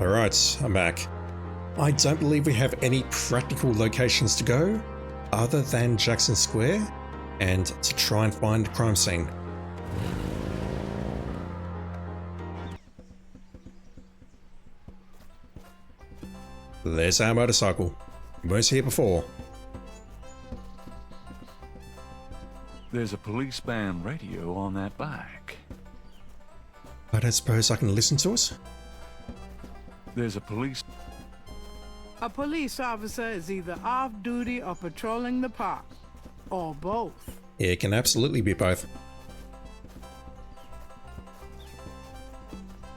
Alright, I'm back. I don't believe we have any practical locations to go other than Jackson Square and to try and find a crime scene. There's our motorcycle. We weren't here before. There's a police band radio on that bike. I don't suppose I can listen to it? There's a police... A police officer is either off duty or patrolling the park, or both. It can absolutely be both.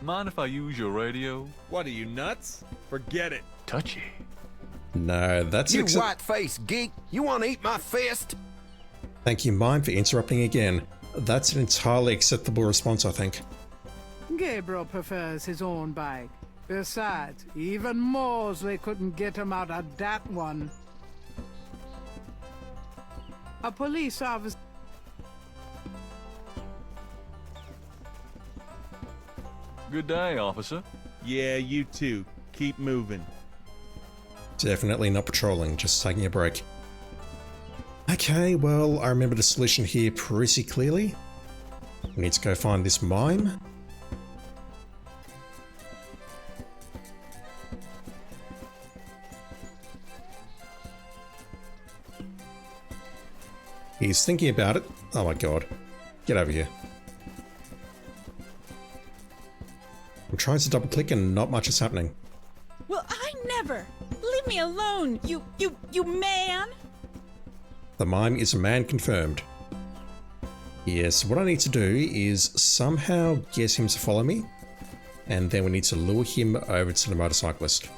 Mind if I use your radio? What are you, nuts? Forget it. Touchy. No, that's You white-faced geek! You want to eat my fist? Thank you, Mime, for interrupting again. That's an entirely acceptable response, I think. Gabriel prefers his own bike. Besides, even Mosley couldn't get him out of that one. A police officer... Good day, officer. Yeah, you too. Keep moving. Definitely not patrolling, just taking a break. Okay, well, I remember the solution here pretty clearly. We need to go find this mime. He's thinking about it. Oh my god. Get over here. I'm trying to double click and not much is happening. Well, I never! Leave me alone, you man! The mime is a man confirmed. Yes, what I need to do is somehow get him to follow me, and then we need to lure him over to the motorcyclist.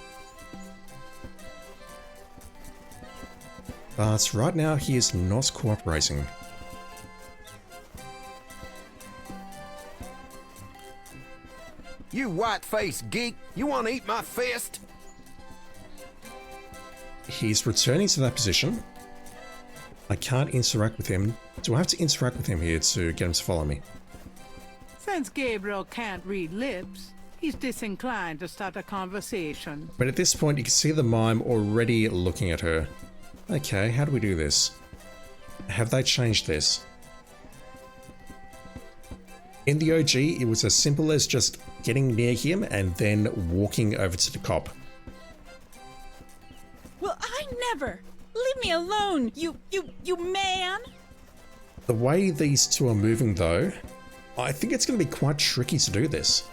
But right now he is not cooperating. You white-faced geek! You want to eat my fist? He's returning to that position. I can't interact with him. Do I have to interact with him here to get him to follow me? Since Gabriel can't read lips, he's disinclined to start a conversation. But at this point you can see the mime already looking at her. Okay, how do we do this? Have they changed this? In the OG, it was as simple as just getting near him and then walking over to the cop. Well, I never! Leave me alone, you man! The way these two are moving though, I think it's going to be quite tricky to do this.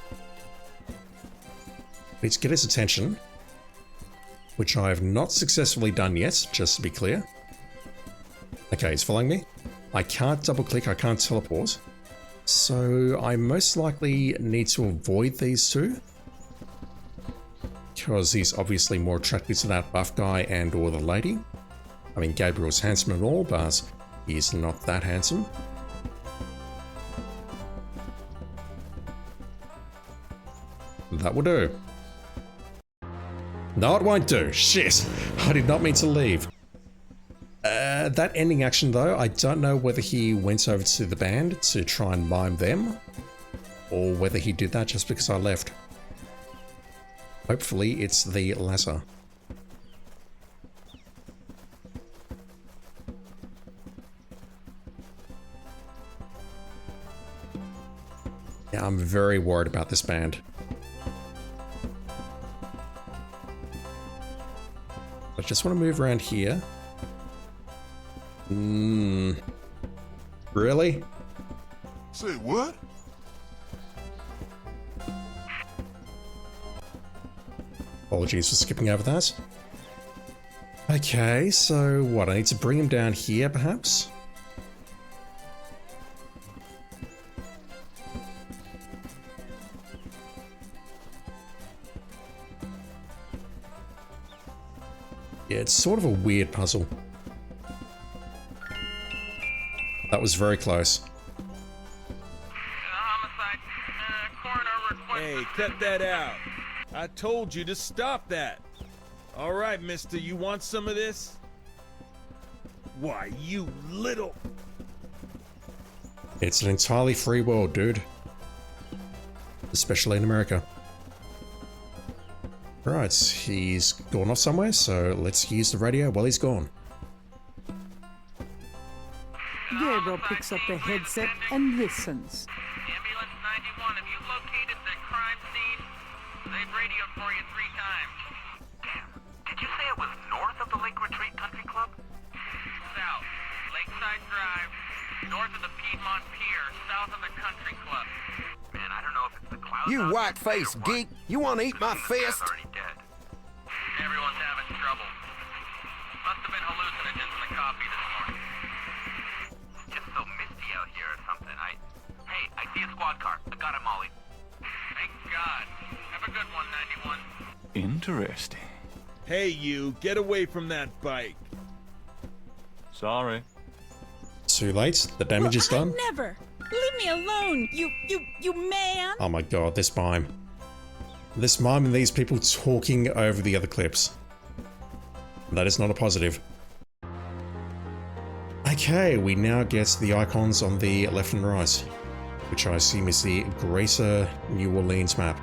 Need to get his attention, which I have not successfully done yet, just to be clear. Okay, he's following me. I can't double click, I can't teleport. So I most likely need to avoid these two. Because he's obviously more attracted to that buff guy and or the lady. I mean, Gabriel's handsome and all, but he's not that handsome. That will do. No, it won't do. Shit. I did not mean to leave. That ending action though, I don't know whether he went over to the band to try and mime them, or whether he did that just because I left. Hopefully it's the latter. Yeah, I'm very worried about this band. I just want to move around here. Really? Say what? Apologies for skipping over that. Okay, so what? I need to bring him down here, perhaps? Yeah, it's sort of a weird puzzle. That was very close. Hey, cut that out. I told you to stop that. All right, mister, you want some of this? Why, you little... It's an entirely free world, dude. Especially in America. Right, he's gone off somewhere, so let's use the radio while he's gone. Gabriel picks up the headset and listens. Ambulance 91, have you located the crime scene? They've radioed for you 3 times. Damn. Did you say it was north of the Lake Retreat Country Club? South. Lakeside Drive. North of the Piedmont Pier. South of the Country Club. Man, I don't know if it's the clouds. You white-faced geek, you want to eat my fist? Already dead. Everyone's having trouble. Must have been hallucinogens in the coffee this morning. Just so misty out here or something. Hey, I see a squad car. I got it, Molly. Thank God. Have a good one, 91. Interesting. Hey, you, get away from that bike. Sorry. Too late. The damage is done. Never! Leave me alone, you man! Oh my god, this mime. This mime and these people talking over the other clips. That is not a positive. Okay, we now get the icons on the left and right, which I assume is the Greater New Orleans map.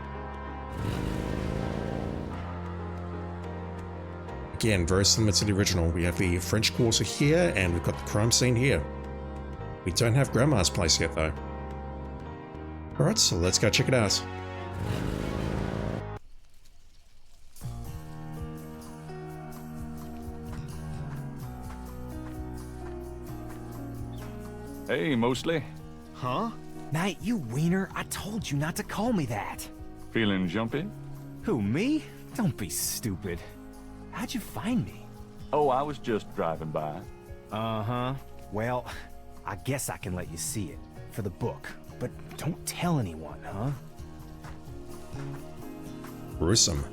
Again, very similar to the original. We have the French Quarter here, and we've got the crime scene here. We don't have Grandma's place yet, though. Alright, so let's go check it out. Hey, Mostly. Huh? Knight, you wiener, I told you not to call me that. Feeling jumpy? Who, me? Don't be stupid. How'd you find me? Oh, I was just driving by. Uh-huh. Well, I guess I can let you see it. For the book. But don't tell anyone, huh? Gruesome.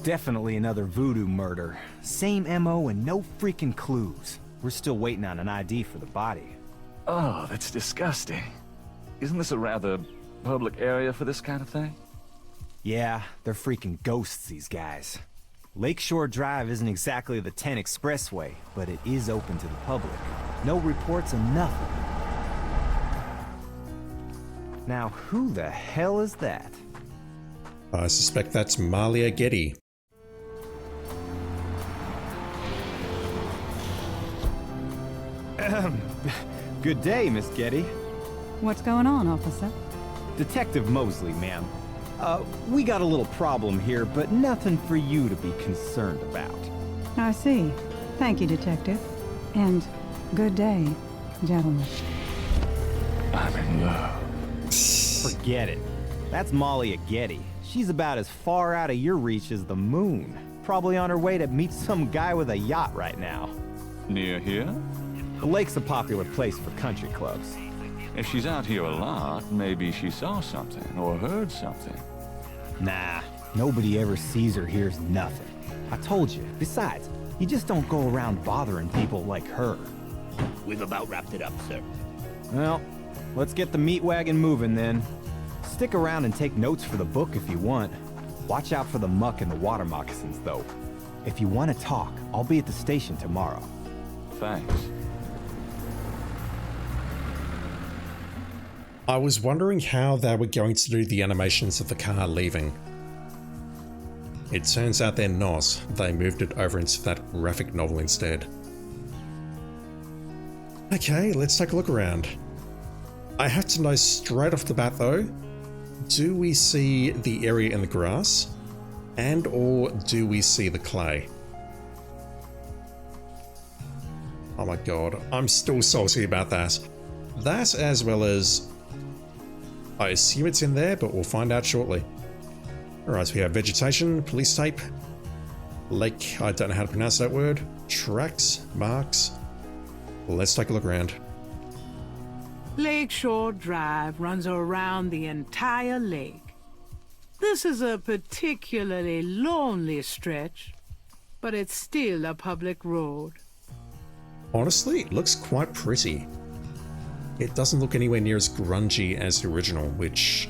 Definitely another voodoo murder. Same MO and no freaking clues. We're still waiting on an ID for the body. Oh, that's disgusting. Isn't this a rather public area for this kind of thing? Yeah, they're freaking ghosts, these guys. Lakeshore Drive isn't exactly the 10 expressway, but it is open to the public. No reports of nothing. Now, who the hell is that? I suspect that's Malia Getty. Good day, Miss Getty. What's going on, officer? Detective Mosley, ma'am. We got a little problem here, but nothing for you to be concerned about. I see. Thank you, detective. And good day, gentlemen. I'm in love. Forget it. That's Molly Getty. She's about as far out of your reach as the moon. Probably on her way to meet some guy with a yacht right now. Near here? The lake's a popular place for country clubs. If she's out here a lot, maybe she saw something or heard something. Nah, nobody ever sees or hears nothing. I told you. Besides, you just don't go around bothering people like her. We've about wrapped it up, sir. Well, let's get the meat wagon moving then. Stick around and take notes for the book if you want. Watch out for the muck and the water moccasins, though. If you want to talk, I'll be at the station tomorrow. Thanks. I was wondering how they were going to do the animations of the car leaving. It turns out they're not. They moved it over into that graphic novel instead. Okay, let's take a look around. I have to know straight off the bat though, do we see the area in the grass? And or do we see the clay? Oh my god, I'm still salty about that. That as well as... I assume it's in there, but we'll find out shortly. Alright, so we have vegetation, police tape, lake, I don't know how to pronounce that word, tracks, marks. Let's take a look around. Lakeshore Drive runs around the entire lake. This is a particularly lonely stretch, but it's still a public road. Honestly, it looks quite pretty. It doesn't look anywhere near as grungy as the original, which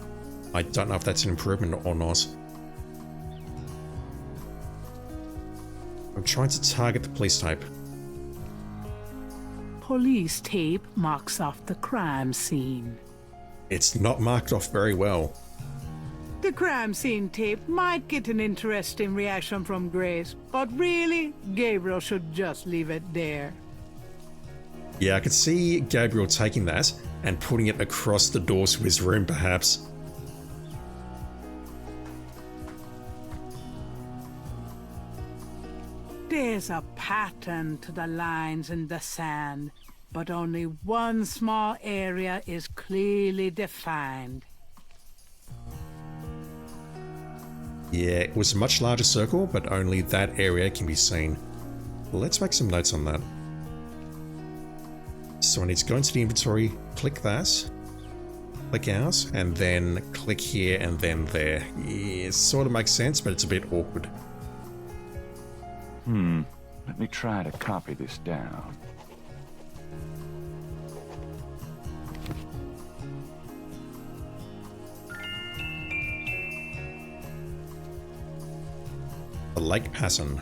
I don't know if that's an improvement or not. I'm trying to target the police tape. Police tape marks off the crime scene. It's not marked off very well. The crime scene tape might get an interesting reaction from Grace, but really, Gabriel should just leave it there. Yeah, I could see Gabriel taking that and putting it across the door to his room, perhaps. There's a pattern to the lines in the sand, but only one small area is clearly defined. Yeah, it was a much larger circle, but only that area can be seen. Let's make some notes on that. So I need to go into the inventory, click that, click out, and then click here and then there. Yeah, it sort of makes sense, but it's a bit awkward. Let me try to copy this down. The lake pattern.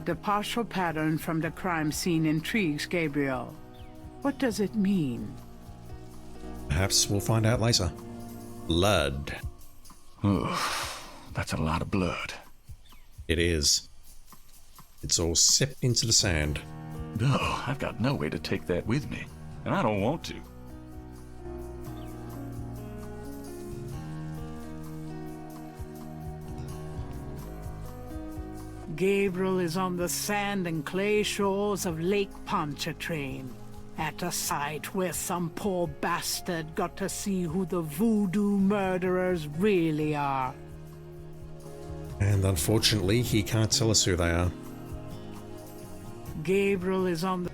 The partial pattern from the crime scene intrigues Gabriel. What does it mean? Perhaps we'll find out later. Blood. Ugh, that's a lot of blood. It is. It's all seeped into the sand. No, I've got no way to take that with me, and I don't want to. Gabriel is on the sand and clay shores of Lake Pontchartrain, at a site where some poor bastard got to see who the voodoo murderers really are. And unfortunately, he can't tell us who they are. Gabriel is on the...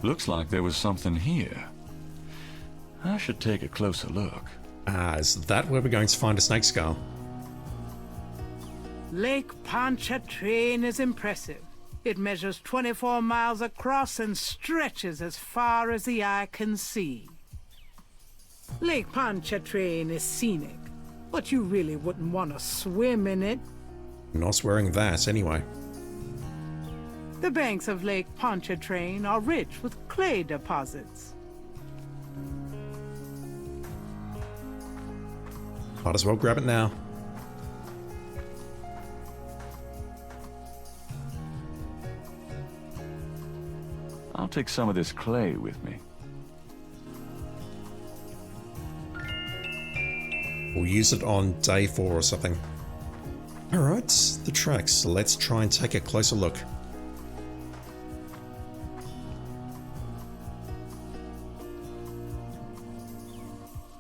Looks like there was something here. I should take a closer look. Ah, is that where we're going to find a snake skull? Lake Pontchartrain is impressive. It measures 24 miles across and stretches as far as the eye can see. Lake Pontchartrain is scenic, but you really wouldn't want to swim in it. Not wearing that, anyway. The banks of Lake Pontchartrain are rich with clay deposits. Might as well grab it now. I'll take some of this clay with me. We'll use it on day 4 or something. Alright, the tracks. Let's try and take a closer look.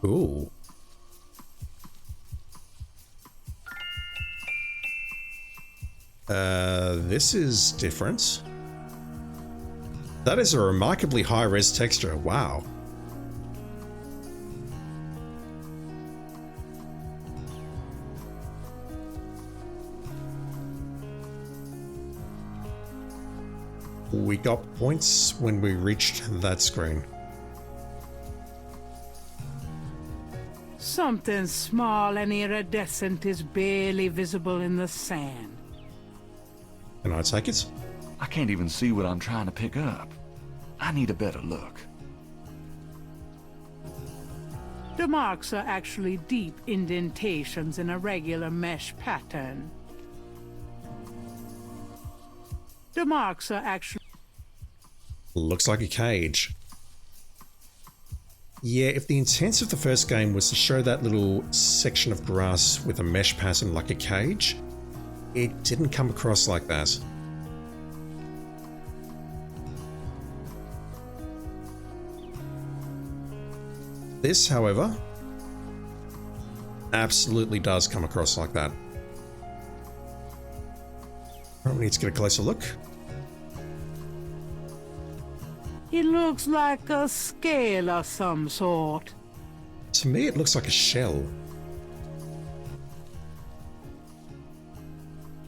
Ooh. This is different. That is a remarkably high-res texture, wow. We got points when we reached that screen. Something small and iridescent is barely visible in the sand. Can I take it? I can't even see what I'm trying to pick up. I need a better look. The marks are actually deep indentations in a regular mesh pattern. The marks are actually... Looks like a cage. Yeah, if the intent of the first game was to show that little section of grass with a mesh pattern like a cage, it didn't come across like that. This, however, absolutely does come across like that. Right, we need to get a closer look. It looks like a scale of some sort. To me, it looks like a shell.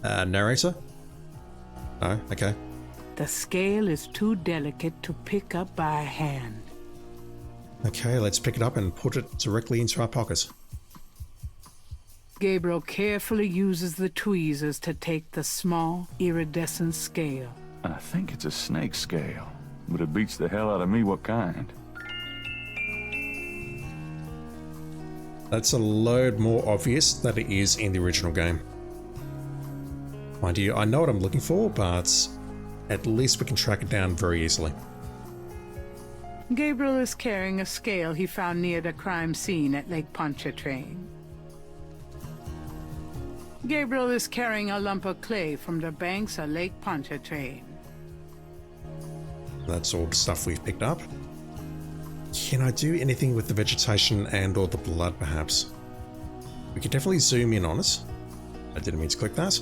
Narrator? Oh, okay. The scale is too delicate to pick up by hand. Okay, let's pick it up and put it directly into our pocket. Gabriel carefully uses the tweezers to take the small, iridescent scale. I think it's a snake scale, but it beats the hell out of me what kind. That's a load more obvious than it is in the original game. Mind you, I know what I'm looking for, but at least we can track it down very easily. Gabriel is carrying a scale he found near the crime scene at Lake Pontchartrain. Gabriel is carrying a lump of clay from the banks of Lake Pontchartrain. That's all the stuff we've picked up. Can I do anything with the vegetation and or the blood, perhaps? We could definitely zoom in on it. I didn't mean to click that.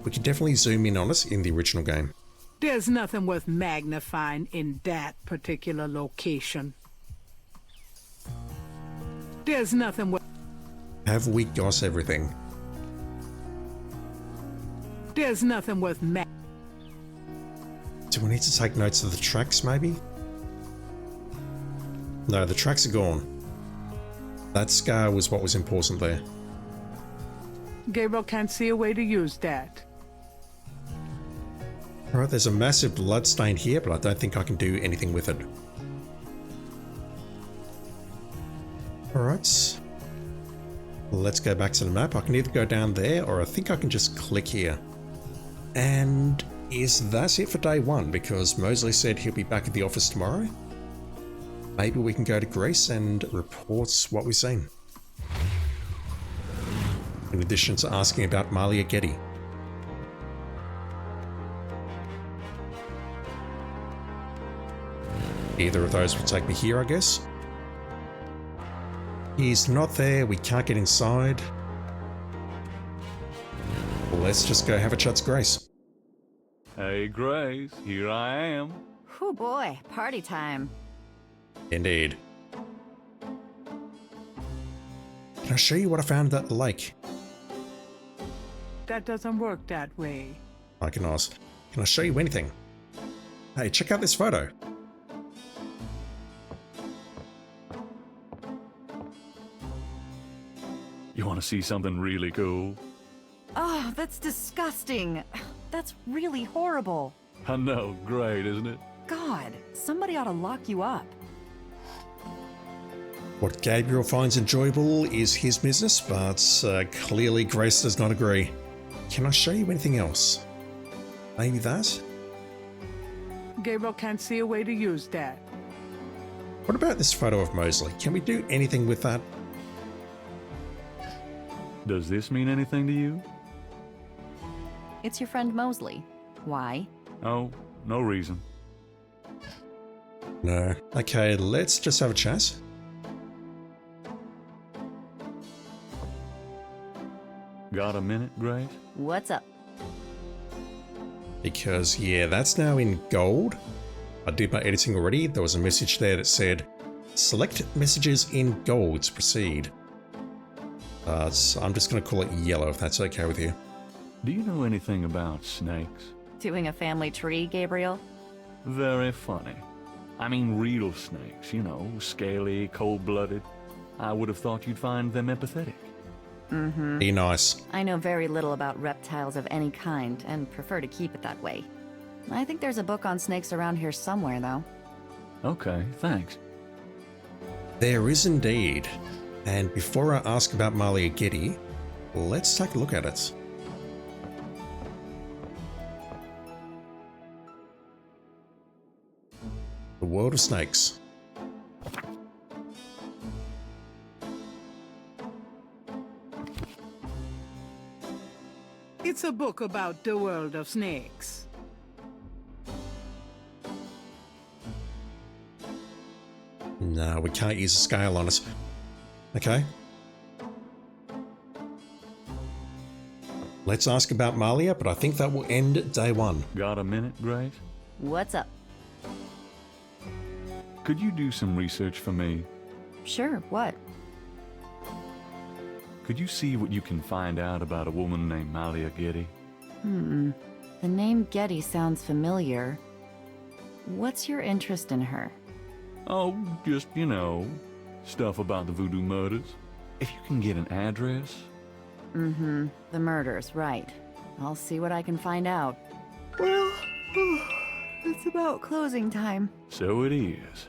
We could definitely zoom in on it in the original game. There's nothing worth magnifying in that particular location. There's nothing worth... Have we got everything? There's nothing worth Do we need to take notes of the tracks, maybe? No, the tracks are gone. That scar was what was important there. Gabriel can't see a way to use that. Alright, there's a massive blood stain here, but I don't think I can do anything with it. Alright. Let's go back to the map. I can either go down there, or I think I can just click here. And is that it for day one? Because Mosley said he'll be back at the office tomorrow. Maybe we can go to Greece and report what we've seen. In addition to asking about Malia Getty. Either of those will take me here, I guess. He's not there, we can't get inside. Let's just go have a chat to Grace. Hey, Grace, here I am. Oh boy, party time. Indeed. Can I show you what I found at the lake? That doesn't work that way. I can ask. Can I show you anything? Hey, check out this photo. You want to see something really cool? Oh, that's disgusting. That's really horrible. I know, great, isn't it? God, somebody ought to lock you up. What Gabriel finds enjoyable is his business, but clearly Grace does not agree. Can I show you anything else? Maybe that? Gabriel can't see a way to use that. What about this photo of Mosley? Can we do anything with that? Does this mean anything to you? It's your friend Mosley. Why? Oh, no reason. No. Okay, let's just have a chat. Got a minute, Grace? What's up? Because, yeah, that's now in gold. I did my editing already. There was a message there that said, select messages in gold to proceed. So I'm just going to call it yellow if that's okay with you. Do you know anything about snakes? Doing a family tree, Gabriel? Very funny. I mean real snakes, you know, scaly, cold-blooded. I would have thought you'd find them empathetic. Mm-hmm. Be nice. I know very little about reptiles of any kind, and prefer to keep it that way. I think there's a book on snakes around here somewhere, though. Okay, thanks. There is indeed. And before I ask about Malia Getty, let's take a look at it. The World of Snakes. It's a book about the world of snakes. No, we can't use a scale on it. Okay. Let's ask about Malia, but I think that will end day one. Got a minute, Grace? What's up? Could you do some research for me? Sure, what? Could you see what you can find out about a woman named Malia Getty? The name Getty sounds familiar. What's your interest in her? Oh, just, you know, stuff about the Voodoo murders. If you can get an address. Mm-hmm. The murders, right. I'll see what I can find out. Well, it's about closing time. So it is.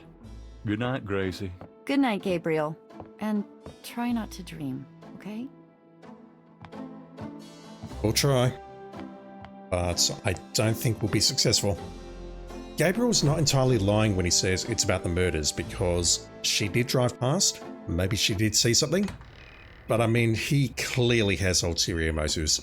Good night, Gracie. Good night, Gabriel. And try not to dream, okay? We'll try. But I don't think we'll be successful. Gabriel's not entirely lying when he says it's about the murders, because she did drive past. Maybe she did see something. But I mean, he clearly has ulterior motives.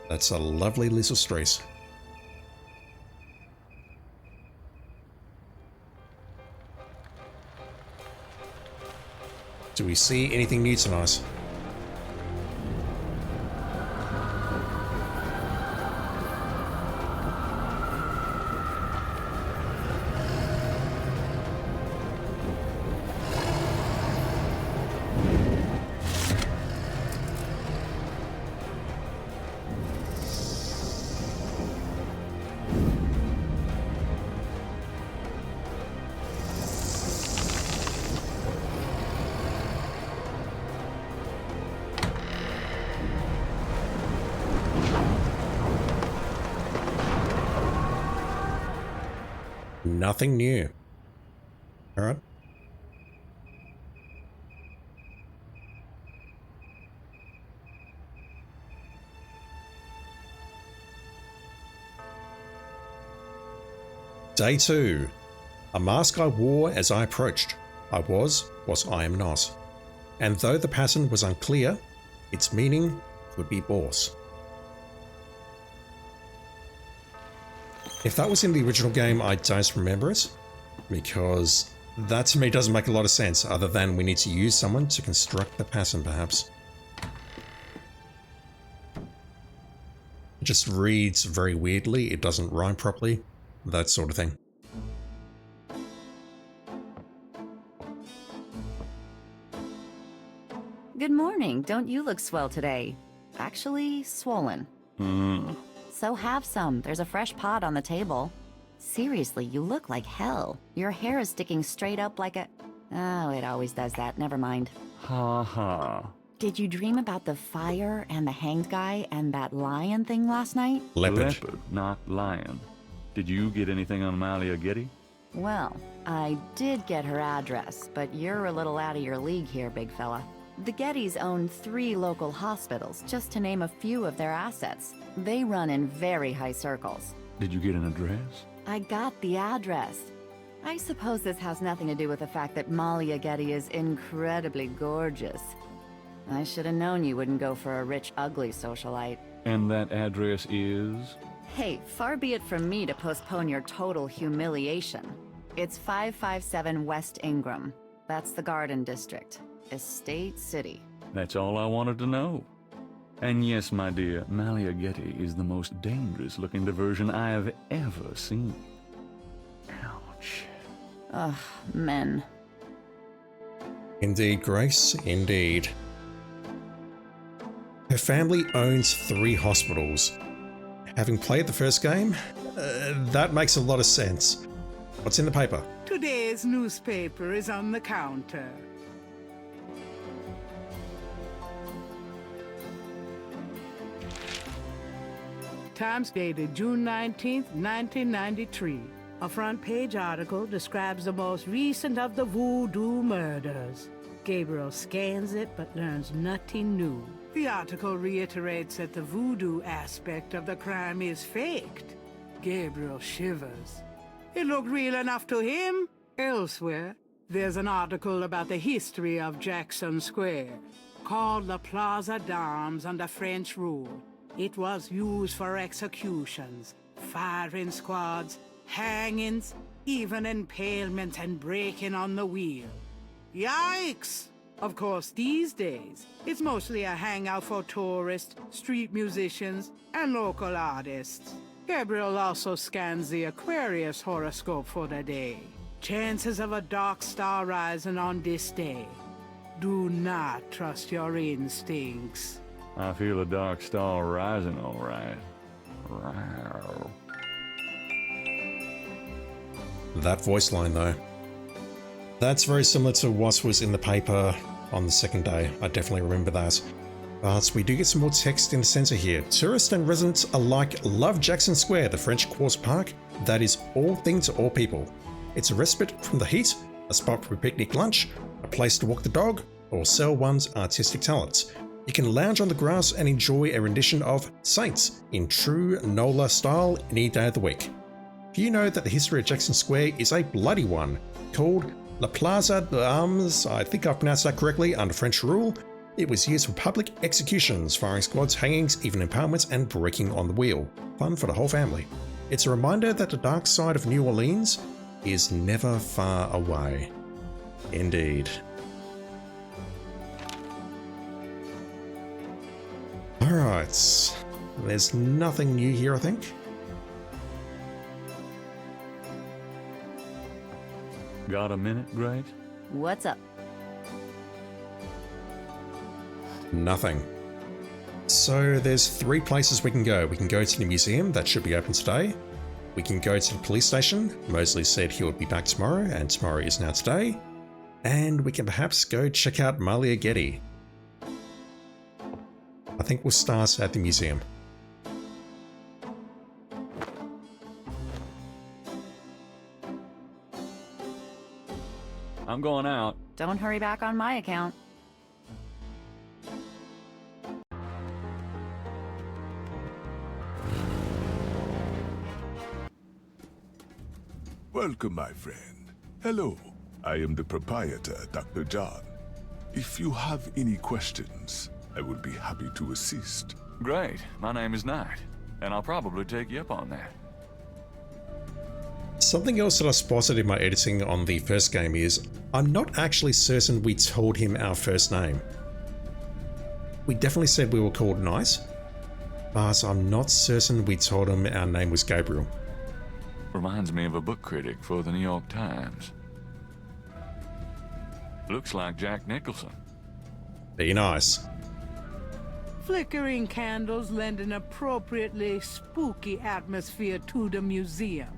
That's a lovely little street. Do we see anything new tonight? Nothing new. All right. Day 2. A mask I wore as I approached. I was what I am not. And though the pattern was unclear, its meaning could be bought. If that was in the original game, I don't remember it, because that to me doesn't make a lot of sense, other than we need to use someone to construct the pattern, perhaps. It just reads very weirdly, it doesn't rhyme properly, that sort of thing. Good morning. Don't you look swell today? Actually, swollen. So have some. There's a fresh pot on the table. Seriously, you look like hell. Your hair is sticking straight up like a... Oh, it always does that. Never mind. Ha ha. Did you dream about the fire and the hanged guy and that lion thing last night? Leopard, not lion. Did you get anything on Malia Getty? Well, I did get her address, but you're a little out of your league here, big fella. The Gettys own 3 local hospitals, just to name a few of their assets. They run in very high circles. Did you get an address? I got the address. I suppose this has nothing to do with the fact that Malia Getty is incredibly gorgeous. I should have known you wouldn't go for a rich, ugly socialite. And that address is? Hey, far be it from me to postpone your total humiliation. It's 557 West Ingram. That's the Garden District. Estate City. That's all I wanted to know. And yes, my dear, Malia Getty is the most dangerous-looking diversion I have ever seen. Ouch. Ugh, men. Indeed, Grace, indeed. Her family owns 3 hospitals. Having played the first game, that makes a lot of sense. What's in the paper? Today's newspaper is on the counter. Times dated June 19th, 1993. A front-page article describes the most recent of the Voodoo murders. Gabriel scans it but learns nothing new. The article reiterates that the voodoo aspect of the crime is faked. Gabriel shivers. It looked real enough to him. Elsewhere, there's an article about the history of Jackson Square, called the Plaza d'Armes under French rule. It was used for executions, firing squads, hangings, even impalements and breaking on the wheel. Yikes! Of course, these days, it's mostly a hangout for tourists, street musicians, and local artists. Gabriel also scans the Aquarius horoscope for the day. Chances of a dark star rising on this day. Do not trust your instincts. I feel a dark star rising, all right. Rawr. That voice line, though. That's very similar to what was in the paper on the second day. I definitely remember that. But we do get some more text in the center here. Tourists and residents alike love Jackson Square, the French Quarter Park that is all things to all people. It's a respite from the heat, a spot for a picnic lunch, a place to walk the dog, or sell one's artistic talents. You can lounge on the grass and enjoy a rendition of Saints in true Nola style any day of the week. Do you know that the history of Jackson Square is a bloody one, called La Plaza d'Armes, I think I've pronounced that correctly, under French rule? It was used for public executions, firing squads, hangings, even impalements, and breaking on the wheel. Fun for the whole family. It's a reminder that the dark side of New Orleans is never far away. Indeed. Alright, there's nothing new here, I think. Got a minute, Grace? What's up? Nothing. So there's 3 places we can go. We can go to the museum, that should be open today. We can go to the police station. Mosley said he would be back tomorrow, and tomorrow is now today. And we can perhaps go check out Malia Getty. I think we'll start at the museum. I'm going out. Don't hurry back on my account. Welcome, my friend. Hello. I am the proprietor, Dr. John. If you have any questions, I will be happy to assist. Great. My name is Knight, and I'll probably take you up on that. Something else that I spotted in my editing on the first game is I'm not actually certain we told him our first name. We definitely said we were called Knight, but I'm not certain we told him our name was Gabriel. Reminds me of a book critic for the New York Times. Looks like Jack Nicholson. Be nice. Flickering candles lend an appropriately spooky atmosphere to the museum.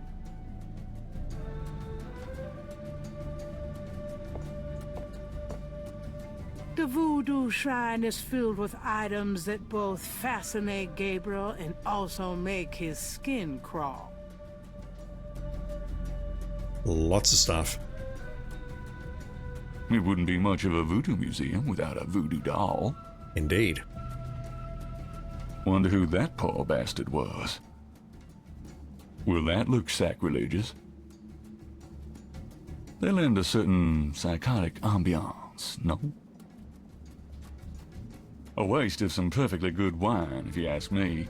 The Voodoo Shrine is filled with items that both fascinate Gabriel and also make his skin crawl. Lots of stuff. It wouldn't be much of a voodoo museum without a voodoo doll. Indeed. Wonder who that poor bastard was. Will that look sacrilegious? They lend a certain psychotic ambiance, no? A waste of some perfectly good wine, if you ask me.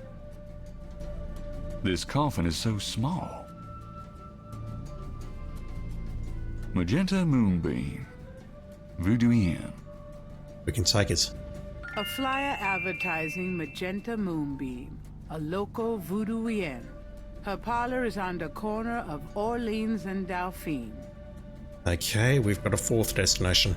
This coffin is so small. Magenta Moonbeam. Voodoo Inn. We can take it. A flyer advertising Magenta Moonbeam, a local Voodoo Inn. Her parlor is on the corner of Orleans and Dauphine. Okay, we've got a 4th destination.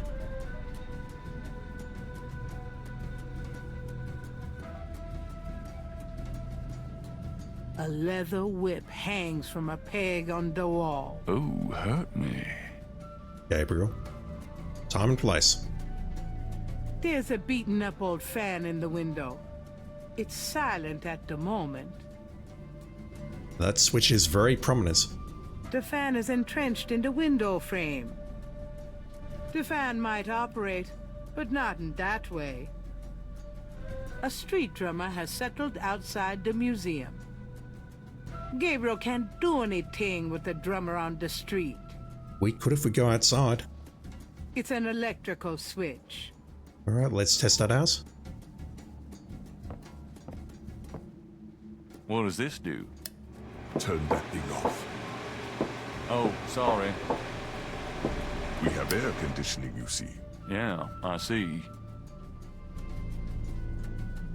A leather whip hangs from a peg on the wall. Oh, hurt me. Gabriel. Time and place. There's a beaten-up old fan in the window. It's silent at the moment. That switch is very prominent. The fan is entrenched in the window frame. The fan might operate, but not in that way. A street drummer has settled outside the museum. Gabriel can't do anything with the drummer on the street. We could if we go outside. It's an electrical switch. Alright, let's test that out. What does this do? Turn that thing off. Oh, sorry. We have air conditioning, you see. Yeah, I see.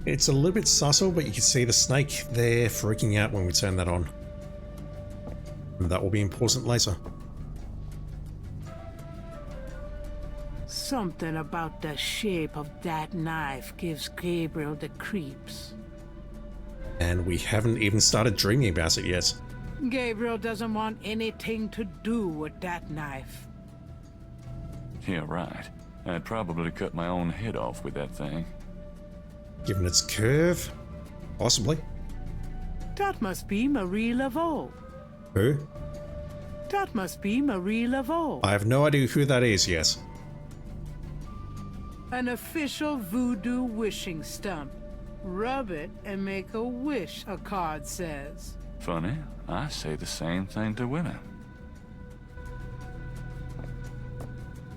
It's a little bit subtle, but you can see the snake there freaking out when we turn that on. And that will be important later. Something about the shape of that knife gives Gabriel the creeps. And we haven't even started dreaming about it yet. Gabriel doesn't want anything to do with that knife. Yeah, right. I'd probably cut my own head off with that thing. Given its curve? Possibly. That must be Marie Laveau. Who? That must be Marie Laveau. I have no idea who that is, yes. An official voodoo wishing stump. Rub it and make a wish, a card says. Funny, I say the same thing to women.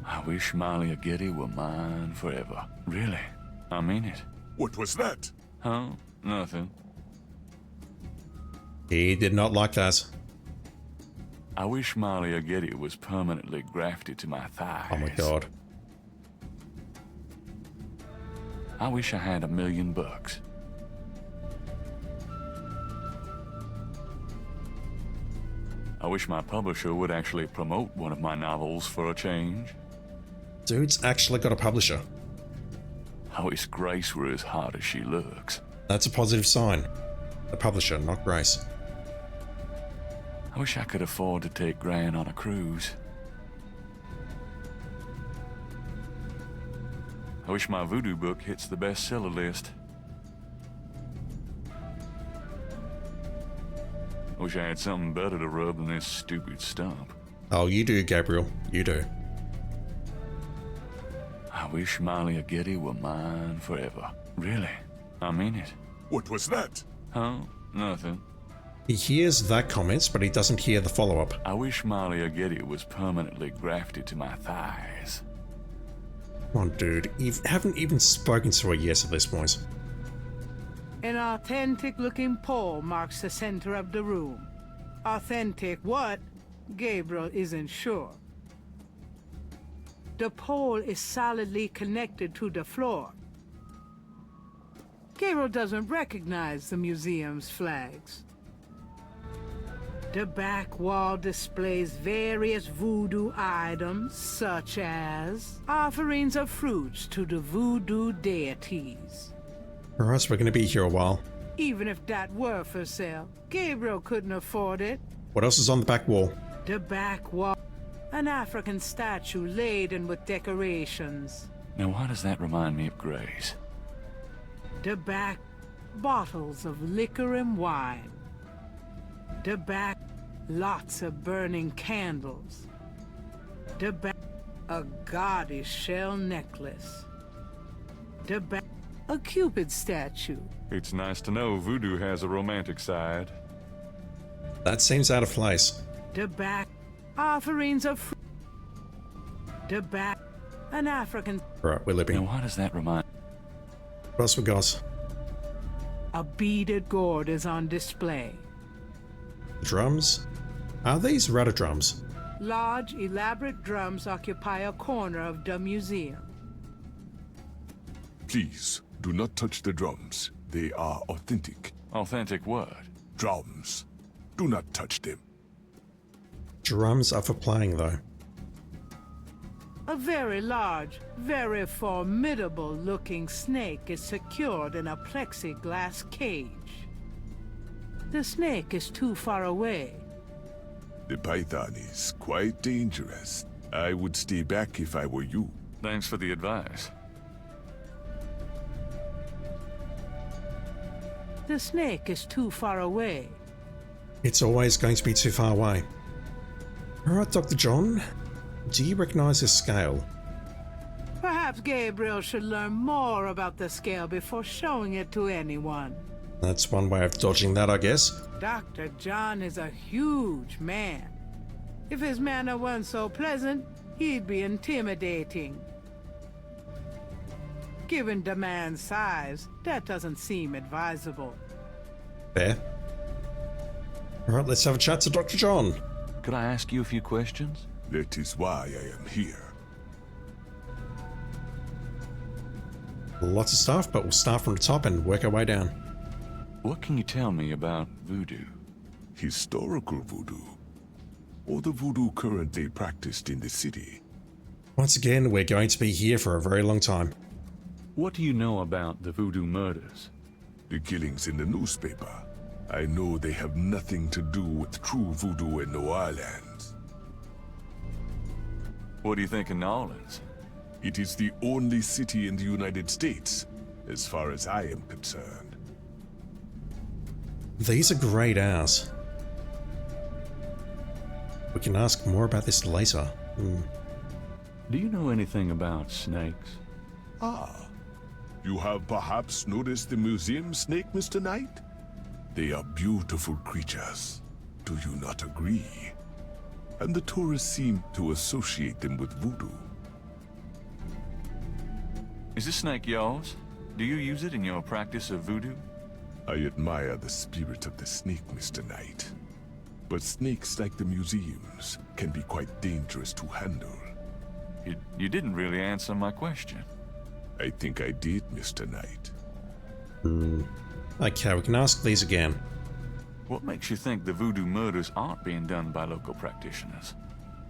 I wish Malia Getty were mine forever. Really, I mean it. What was that? Huh? Nothing. He did not like that. I wish Malia Getty was permanently grafted to my thighs. Oh my god. I wish I had $1 million. I wish my publisher would actually promote one of my novels for a change. Dude's actually got a publisher. I wish Grace were as hot as she looks. That's a positive sign. The publisher, not Grace. I wish I could afford to take Gran on a cruise. I wish my voodoo book hits the bestseller list. I wish I had something better to rub than this stupid stump. Oh, you do, Gabriel. You do. I wish Malia Getty were mine forever. Really, I mean it. What was that? Huh? Nothing. He hears that comment, but he doesn't hear the follow-up. I wish Malia Getty was permanently grafted to my thighs. Come on, dude. You haven't even spoken to her yet at this point. An authentic-looking pole marks the center of the room. Authentic what? Gabriel isn't sure. The pole is solidly connected to the floor. Gabriel doesn't recognize the museum's flags. The back wall displays various voodoo items, such as offerings of fruits to the voodoo deities. Alright, we're going to be here a while. Even if that were for sale, Gabriel couldn't afford it. What else is on the back wall? The back wall. An African statue laden with decorations. Now why does that remind me of Grace? The back. Bottles of liquor and wine. The back. Lots of burning candles. The back. A gaudy shell necklace. The back. A Cupid statue. It's nice to know voodoo has a romantic side. That seems out of place. The back. Offerings of the back. An African. Right, we're lipping. Now why does that remind? What else we got? A beaded gourd is on display. Drums? Are these rudder drums? Large, elaborate drums occupy a corner of the museum. Please, do not touch the drums. They are authentic. Authentic what? Drums. Do not touch them. Drums are for playing, though. A very large, very formidable-looking snake is secured in a plexiglass cage. The snake is too far away. The python is quite dangerous. I would stay back if I were you. Thanks for the advice. The snake is too far away. It's always going to be too far away. Alright, Dr. John. Do you recognize this scale? Perhaps Gabriel should learn more about the scale before showing it to anyone. That's one way of dodging that, I guess. Dr. John is a huge man. If his manner weren't so pleasant, he'd be intimidating. Given the man's size, that doesn't seem advisable. Fair. Alright, let's have a chat to Dr. John. Could I ask you a few questions? That is why I am here. Lots of stuff, but we'll start from the top and work our way down. What can you tell me about voodoo? Historical voodoo, or the voodoo currently practiced in the city. Once again, we're going to be here for a very long time. What do you know about the voodoo murders? The killings in the newspaper. I know they have nothing to do with true voodoo in New Orleans. What do you think of New Orleans? It is the only city in the United States, as far as I am concerned. These are great hours. We can ask more about this later. Do you know anything about snakes? Ah, you have perhaps noticed the museum snake, Mr. Knight? They are beautiful creatures. Do you not agree? And the tourists seem to associate them with voodoo. Is this snake yours? Do you use it in your practice of voodoo? I admire the spirit of the snake, Mr. Knight. But snakes like the museums can be quite dangerous to handle. You didn't really answer my question. I think I did, Mr. Knight. Okay, we can ask these again. What makes you think the voodoo murders aren't being done by local practitioners?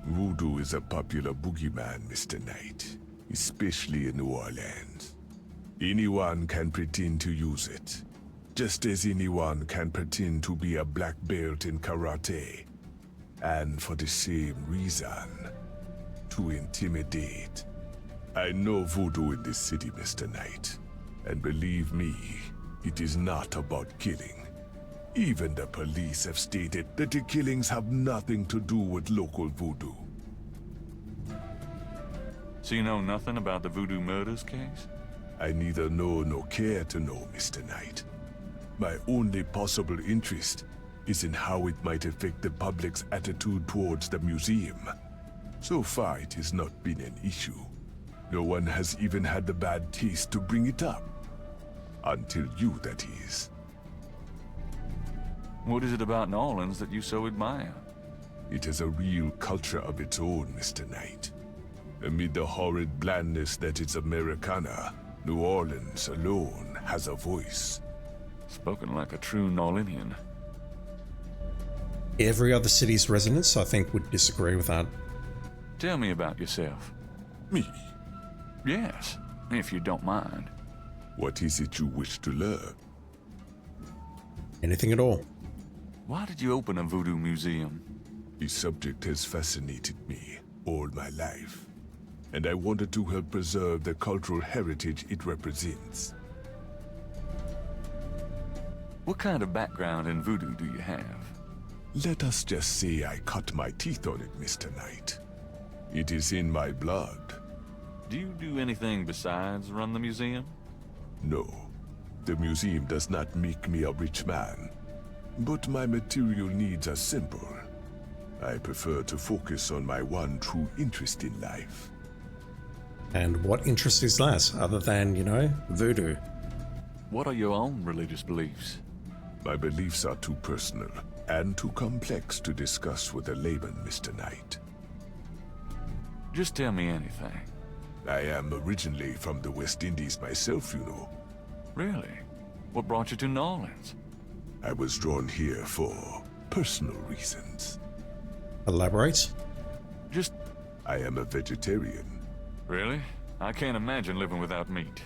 Voodoo is a popular boogeyman, Mr. Knight, especially in New Orleans. Anyone can pretend to use it, just as anyone can pretend to be a black belt in karate. And for the same reason, to intimidate. I know voodoo in this city, Mr. Knight, and believe me, it is not about killing. Even the police have stated that the killings have nothing to do with local voodoo. So you know nothing about the voodoo murders case? I neither know nor care to know, Mr. Knight. My only possible interest is in how it might affect the public's attitude towards the museum. So far, it has not been an issue. No one has even had the bad taste to bring it up. Until you, that is. What is it about New Orleans that you so admire? It has a real culture of its own, Mr. Knight. Amid the horrid blandness that is Americana, New Orleans alone has a voice. Spoken like a true New Orleanian. Every other city's residents, I think, would disagree with that. Tell me about yourself. Me? Yes, if you don't mind. What is it you wish to learn? Anything at all. Why did you open a voodoo museum? The subject has fascinated me all my life, and I wanted to help preserve the cultural heritage it represents. What kind of background in voodoo do you have? Let us just say I cut my teeth on it, Mr. Knight. It is in my blood. Do you do anything besides run the museum? No. The museum does not make me a rich man, but my material needs are simple. I prefer to focus on my one true interest in life. And what interest is that, other than, you know, voodoo? What are your own religious beliefs? My beliefs are too personal and too complex to discuss with a layman, Mr. Knight. Just tell me anything. I am originally from the West Indies myself, you know. Really? What brought you to New Orleans? I was drawn here for personal reasons. Elaborate? I am a vegetarian. Really? I can't imagine living without meat.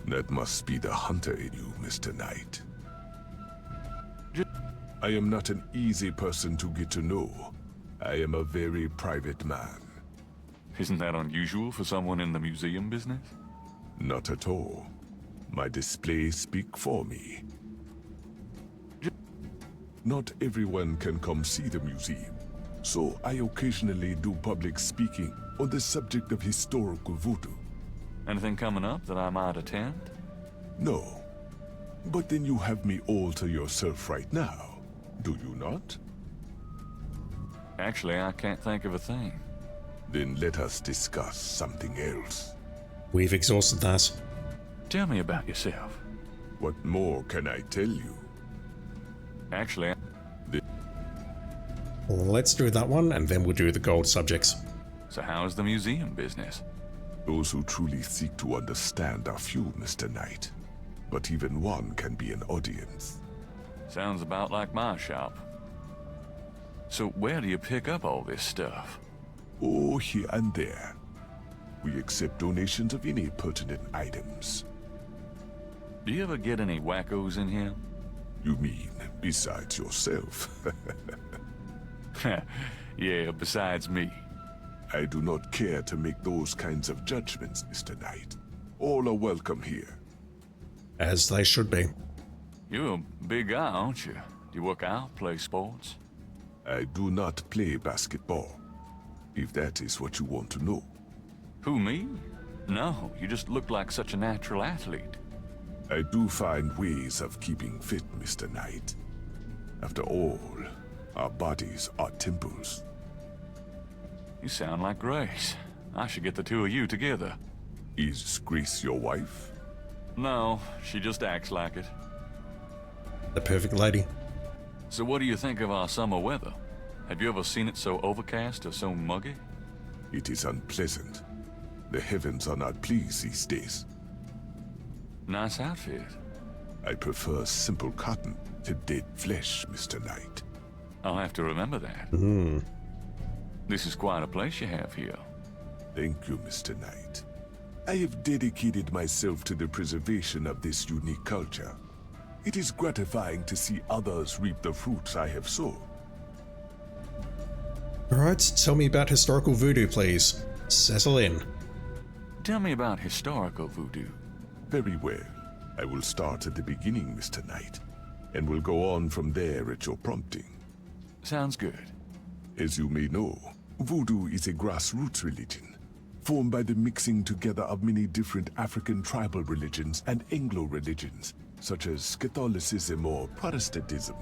That must be the hunter in you, Mr. Knight. I am not an easy person to get to know. I am a very private man. Isn't that unusual for someone in the museum business? Not at all. My displays speak for me. Not everyone can come see the museum, so I occasionally do public speaking on the subject of historical voodoo. Anything coming up that I might attend? No. But then you have me all to yourself right now, do you not? Actually, I can't think of a thing. Then let us discuss something else. We've exhausted that. Tell me about yourself. What more can I tell you? Actually, Let's do that one, and then we'll do the gold subjects. so how is the museum business? Those who truly seek to understand are few, Mr. Knight. But even one can be an audience. Sounds about like my shop. So where do you pick up all this stuff? Oh, here and there. We accept donations of any pertinent items. Do you ever get any wackos in here? You mean, besides yourself? Yeah, besides me. I do not care to make those kinds of judgments, Mr. Knight. All are welcome here. As they should be. You're a big guy, aren't you? Do you work out, play sports? I do not play basketball, if that is what you want to know. Who, me? No, you just look like such a natural athlete. I do find ways of keeping fit, Mr. Knight. After all, our bodies are temples. You sound like Grace. I should get the two of you together. Is Grace your wife? No, she just acts like it. The perfect lady. So what do you think of our summer weather? Have you ever seen it so overcast or so muggy? It is unpleasant. The heavens are not pleased these days. Nice outfit. I prefer simple cotton to dead flesh, Mr. Knight. I'll have to remember that. This is quite a place you have here. Thank you, Mr. Knight. I have dedicated myself to the preservation of this unique culture. It is gratifying to see others reap the fruits I have sown. Alright, tell me about historical voodoo, please. Settle in. Tell me about historical voodoo. Very well. I will start at the beginning, Mr. Knight, and will go on from there at your prompting. Sounds good. As you may know, voodoo is a grassroots religion, formed by the mixing together of many different African tribal religions and Anglo religions, such as Catholicism or Protestantism.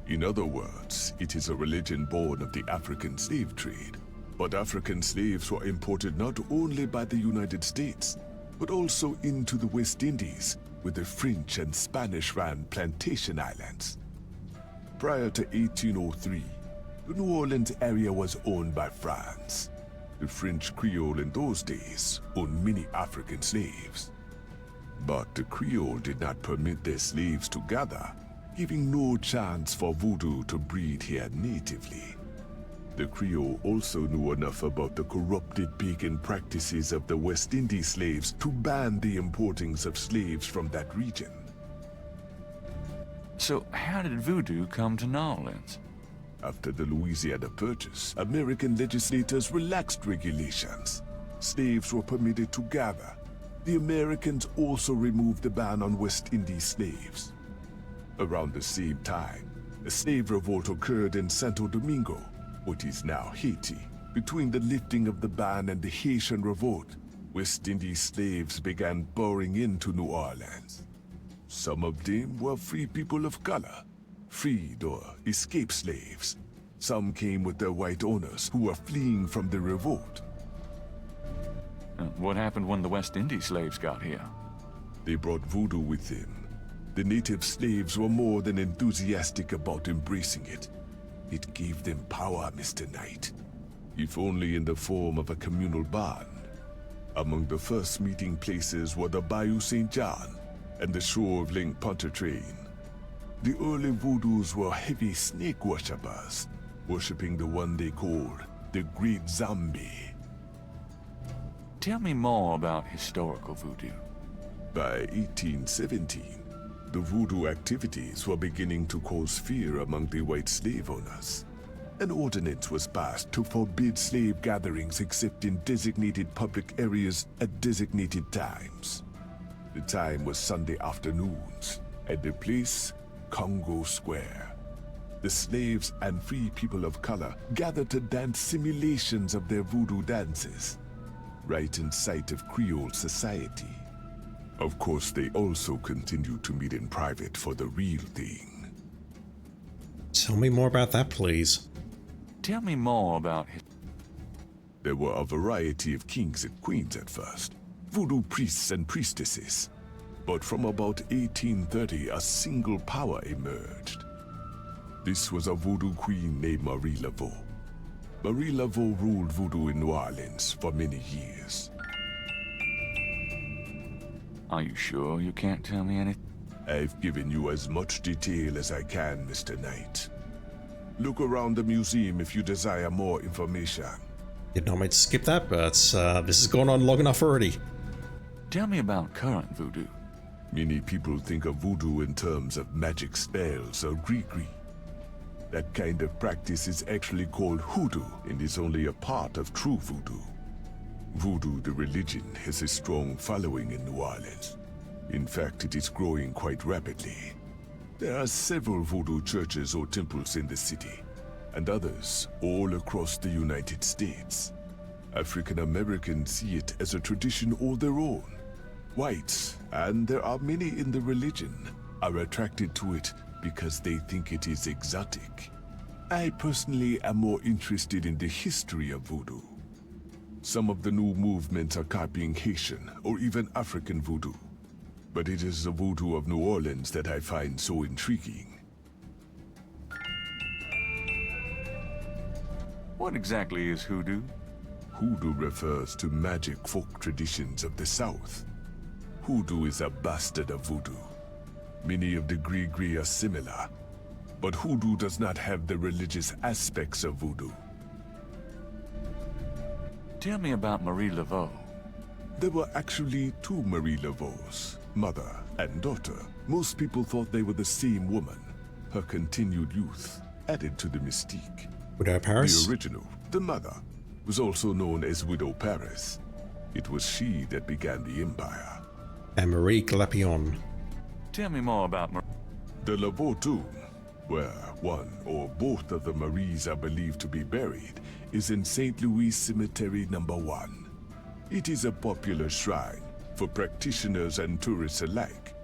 In other words, it is a religion born of the African slave trade. But African slaves were imported not only by the United States, but also into the West Indies, where the French and Spanish ran plantation islands. Prior to 1803, the New Orleans area was owned by France. The French Creole in those days owned many African slaves. But the Creole did not permit their slaves to gather, giving no chance for voodoo to breed here natively. The Creole also knew enough about the corrupted pagan practices of the West Indies slaves to ban the importings of slaves from that region. So how did voodoo come to New Orleans? After the Louisiana Purchase, American legislators relaxed regulations. Slaves were permitted to gather. The Americans also removed the ban on West Indies slaves. Around the same time, a slave revolt occurred in Santo Domingo, what is now Haiti. Between the lifting of the ban and the Haitian Revolt, West Indies slaves began pouring into New Orleans. Some of them were free people of color, freed or escaped slaves. Some came with their white owners who were fleeing from the revolt. What happened when the West Indies slaves got here? They brought voodoo with them. The native slaves were more than enthusiastic about embracing it. It gave them power, Mr. Knight, if only in the form of a communal bond. Among the first meeting places were the Bayou St. John and the shore of Lake Pontchartrain. The early voodoos were heavy snake worshippers, worshipping the one they called the Great Zombie. Tell me more about historical voodoo. By 1817, the voodoo activities were beginning to cause fear among the white slave owners. An ordinance was passed to forbid slave gatherings except in designated public areas at designated times. The time was Sunday afternoons, and the place, Congo Square. The slaves and free people of color gathered to dance simulations of their voodoo dances, right in sight of Creole society. Of course, they also continued to meet in private for the real thing. Tell me more about that, please. Tell me more about There were a variety of kings and queens at first, voodoo priests and priestesses. But from about 1830, a single power emerged. This was a voodoo queen named Marie Laveau. Marie Laveau ruled voodoo in New Orleans for many years. Are you sure you can't tell me anything? I've given you as much detail as I can, Mr. Knight. Look around the museum if you desire more information. Did not mean to skip that, but this has gone on long enough already. Tell me about current voodoo. Many people think of voodoo in terms of magic spells or gree-gree. That kind of practice is actually called hoodoo and is only a part of true voodoo. Voodoo, the religion, has a strong following in New Orleans. In fact, it is growing quite rapidly. There are several voodoo churches or temples in the city, and others all across the United States. African Americans see it as a tradition all their own. Whites, and there are many in the religion, are attracted to it because they think it is exotic. I personally am more interested in the history of voodoo. Some of the new movements are copying Haitian or even African voodoo, but it is the voodoo of New Orleans that I find so intriguing. What exactly is hoodoo? Hoodoo refers to magic folk traditions of the South. Hoodoo is a bastard of voodoo. Many of the Gris-Gris are similar, but hoodoo does not have the religious aspects of voodoo. Tell me about Marie Laveau. There were actually two Marie Laveaus, mother and daughter. Most people thought they were the same woman. Her continued youth added to the mystique. Widow Paris? The original, the mother, was also known as Widow Paris. It was she that began the empire. And Marie Glapion. Tell me more about The Laveau tomb, where one or both of the Maries are believed to be buried, is in St. Louis Cemetery No. 1. It is a popular shrine for practitioners and tourists alike.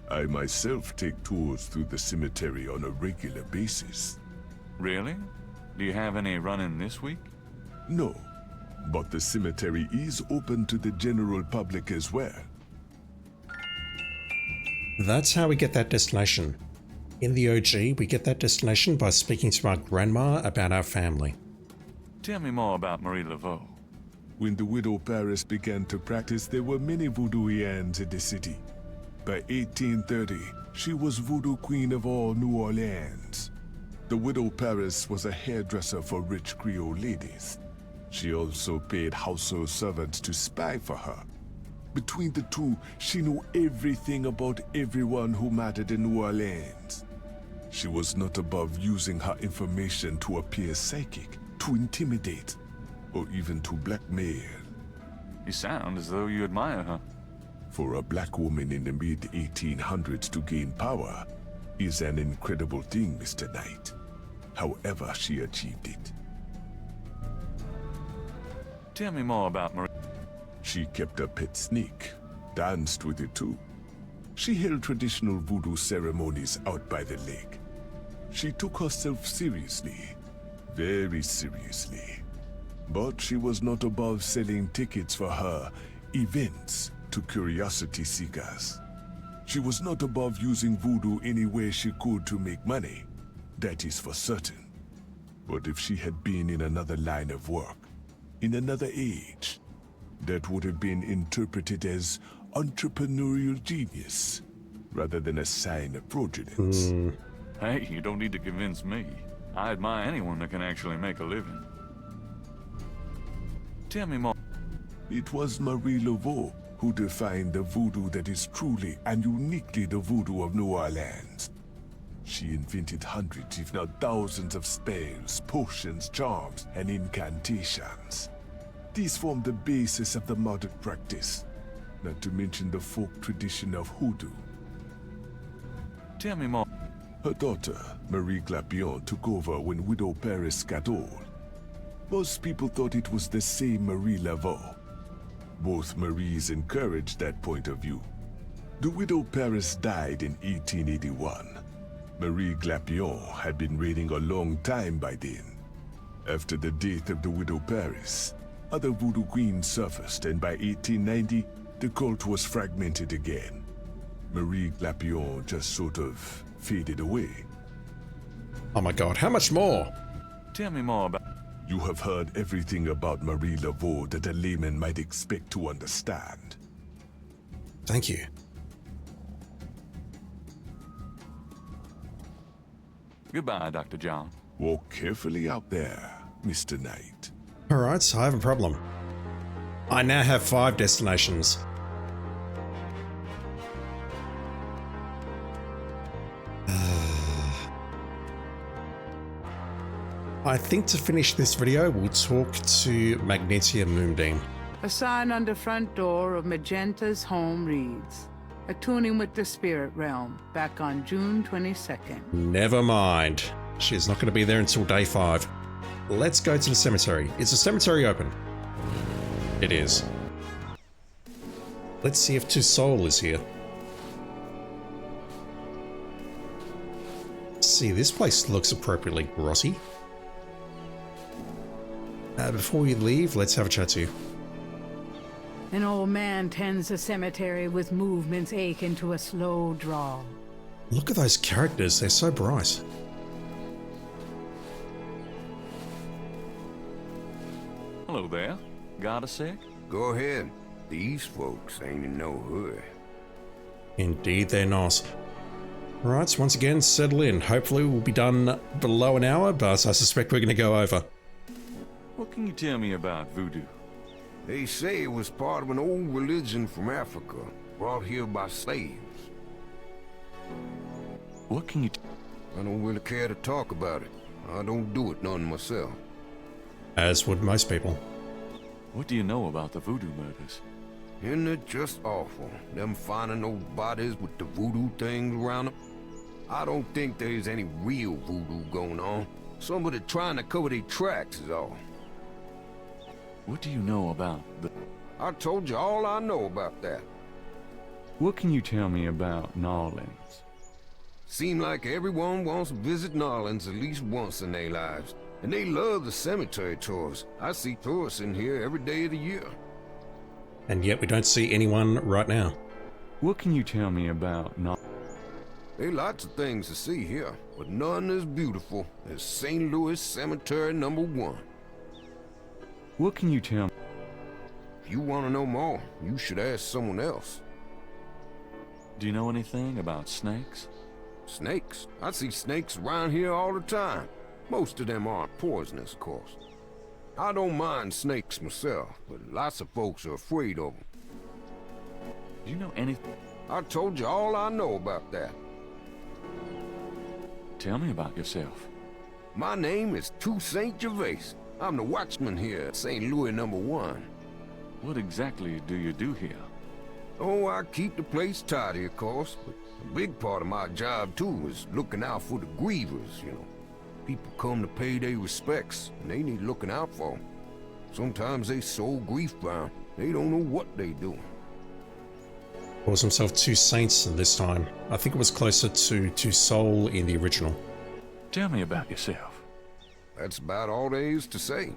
I myself take tours through the cemetery on a regular basis. Really? Do you have any running this week? No, but the cemetery is open to the general public as well. That's how we get that destination. In the OG, we get that destination by speaking to our grandma about our family. Tell me more about Marie Laveau. When the Widow Paris began to practice, there were many voodooians in the city. By 1830, she was Voodoo Queen of all New Orleans. The Widow Paris was a hairdresser for rich Creole ladies. She also paid household servants to spy for her. Between the two, she knew everything about everyone who mattered in New Orleans. She was not above using her information to appear psychic, to intimidate, or even to blackmail. You sound as though you admire her. For a black woman in the mid-1800s to gain power is an incredible thing, Mr. Knight. However she achieved it. Tell me more about Marie. She kept a pet snake, danced with it too. She held traditional voodoo ceremonies out by the lake. She took herself seriously, very seriously. But she was not above selling tickets for her events to curiosity seekers. She was not above using voodoo any way she could to make money. That is for certain. But if she had been in another line of work, in another age, that would have been interpreted as entrepreneurial genius, rather than a sign of fraudulence. Hey, you don't need to convince me. I admire anyone that can actually make a living. Tell me more. It was Marie Laveau who defined the voodoo that is truly and uniquely the voodoo of New Orleans. She invented hundreds, if not thousands, of spells, potions, charms, and incantations. These form the basis of the modern practice, not to mention the folk tradition of hoodoo. Tell me more. Her daughter, Marie Glapion, took over when Widow Paris got old. Most people thought it was the same Marie Laveau. Both Maries encouraged that point of view. The Widow Paris died in 1881. Marie Glapion had been reigning a long time by then. After the death of the Widow Paris, other voodoo queens surfaced, and by 1890, the cult was fragmented again. Marie Glapion just sort of faded away. Oh my god, how much more? Tell me more about... You have heard everything about Marie Laveau that a layman might expect to understand. Thank you. Goodbye, Dr. John. Walk carefully out there, Mr. Knight. Alright, so I have a problem. I now have 5 destinations. I think to finish this video, we'll talk to Magnetia Moonbeam. A sign on the front door of Magenta's home reads, attuning with the spirit realm, back on June 22nd. Never mind. She's not going to be there until day 5. Let's go to the cemetery. Is the cemetery open? It is. Let's see if Toussaint is here. See, this place looks appropriately grotty. Before we leave, let's have a chat to you. An old man tends the cemetery with movements akin to a slow drawl. Look at those characters, they're so bright. Hello there. Got a sec? Go ahead. These folks ain't in no hurry. Indeed they're not. Right, once again, settle in. Hopefully we'll be done below an hour, but I suspect we're going to go over. What can you tell me about voodoo? They say it was part of an old religion from Africa, brought here by slaves. What can you I don't really care to talk about it. I don't do it none myself. As would most people. What do you know about the voodoo murders? Isn't it just awful, them finding those bodies with the voodoo things around them? I don't think there's any real voodoo going on. Somebody trying to cover their tracks is all. What do you know about the... I told you all I know about that. What can you tell me about Narlands? Seem like everyone wants to visit Narlands at least once in their lives. And they love the cemetery tours. I see tourists in here every day of the year. And yet we don't see anyone right now. What can you tell me about Narlands? There are lots of things to see here, but none as beautiful as St. Louis Cemetery number 1. What can you tell me? If you want to know more, you should ask someone else. Do you know anything about snakes? Snakes? I see snakes around here all the time. Most of them aren't poisonous, of course. I don't mind snakes myself, but lots of folks are afraid of them. Do you know anything? I told you all I know about that. Tell me about yourself. My name is Toussaint Gervais. I'm the watchman here at St. Louis number 1. What exactly do you do here? Oh, I keep the place tidy, of course, but a big part of my job, too, is looking out for the grievers, you know. People come to pay their respects, and they need looking out for. Sometimes they so grief-bound, they don't know what they do. Calls himself Toussaint this time. I think it was closer to Toussaint in the original. Tell me about yourself. That's about all there is to say.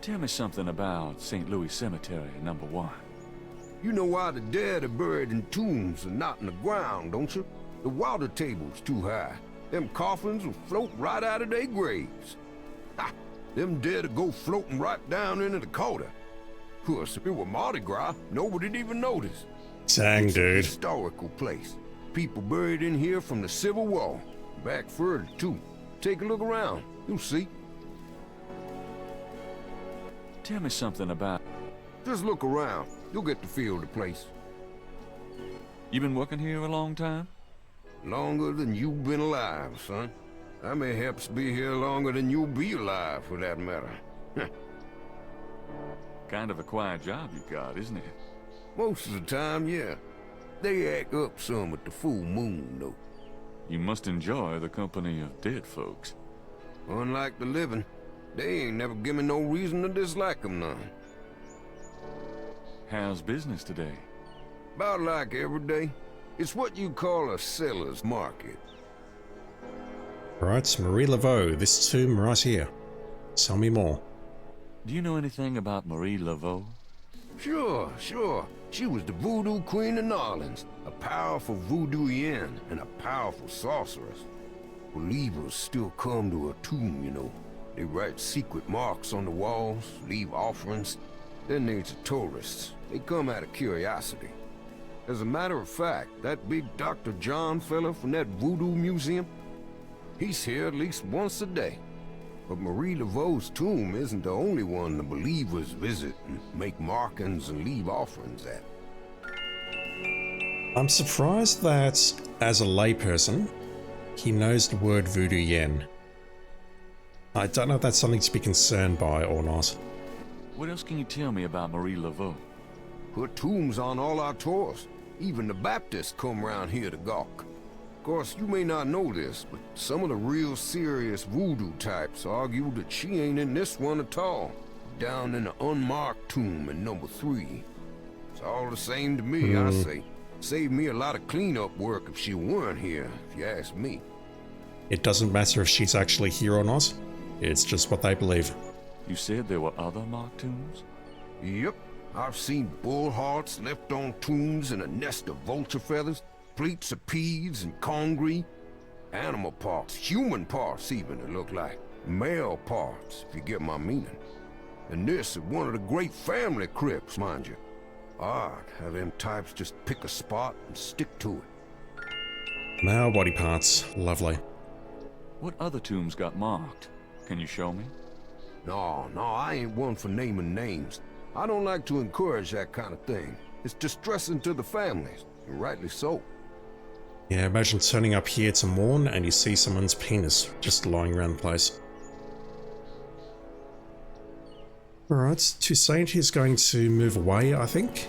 Tell me something about St. Louis Cemetery number 1. You know why the dead are buried in tombs and not in the ground, don't you? The water table's too high. Them coffins will float right out of their graves. Ha! Them dead will go floating right down into the Calder. Of course, if it were Mardi Gras, nobody'd even notice. Dang, it's dude. a historical place. People buried in here from the Civil War. Back further, too. Take a look around. You'll see. Tell me something about... Just look around. You'll get the feel of the place. You been working here a long time? Longer than you've been alive, son. I may helps be here longer than you'll be alive, for that matter. Kind of a quiet job you got, isn't it? Most of the time, yeah. They act up some at the full moon, though. You must enjoy the company of dead folks. Unlike the living, they ain't never given no reason to dislike them none. How's business today? About like every day. It's what you call a seller's market. Right, Marie Laveau, this tomb right here. Tell me more. Do you know anything about Marie Laveau? Sure. She was the voodoo queen of Narlands, a powerful voodooienne and a powerful sorceress. Believers still come to her tomb, you know. They write secret marks on the walls, leave offerings. Then there's the tourists. They come out of curiosity. As a matter of fact, that big Dr. John fella from that Voodoo Museum, he's here at least once a day. But Marie Laveau's tomb isn't the only one the believers visit and make markings and leave offerings at. I'm surprised that, as a layperson, he knows the word voodoo-yen. I don't know if that's something to be concerned by or not. What else can you tell me about Marie Laveau? Her tomb's on all our tours. Even the Baptists come round here to gawk. Of course, you may not know this, but some of the real serious voodoo types argue that she ain't in this one at all. Down in the unmarked tomb in number 3. It's all the same to me, I say. Saved me a lot of cleanup work if she weren't here, if you ask me. It doesn't matter if she's actually here or not. It's just what they believe. You said there were other marked tombs? Yep. I've seen bull hearts left on tombs and a nest of vulture feathers, plates of peas and congreve, animal parts, human parts even, it look like. Male parts, if you get my meaning. And this is one of the great family crypts, mind you. Odd how them types just pick a spot and stick to it. Male body parts. Lovely. What other tombs got marked? Can you show me? No, I ain't one for naming names. I don't like to encourage that kind of thing. It's distressing to the families, and rightly so. Yeah, imagine turning up here to mourn and you see someone's penis just lying around the place. Alright, Toussaint is going to move away, I think.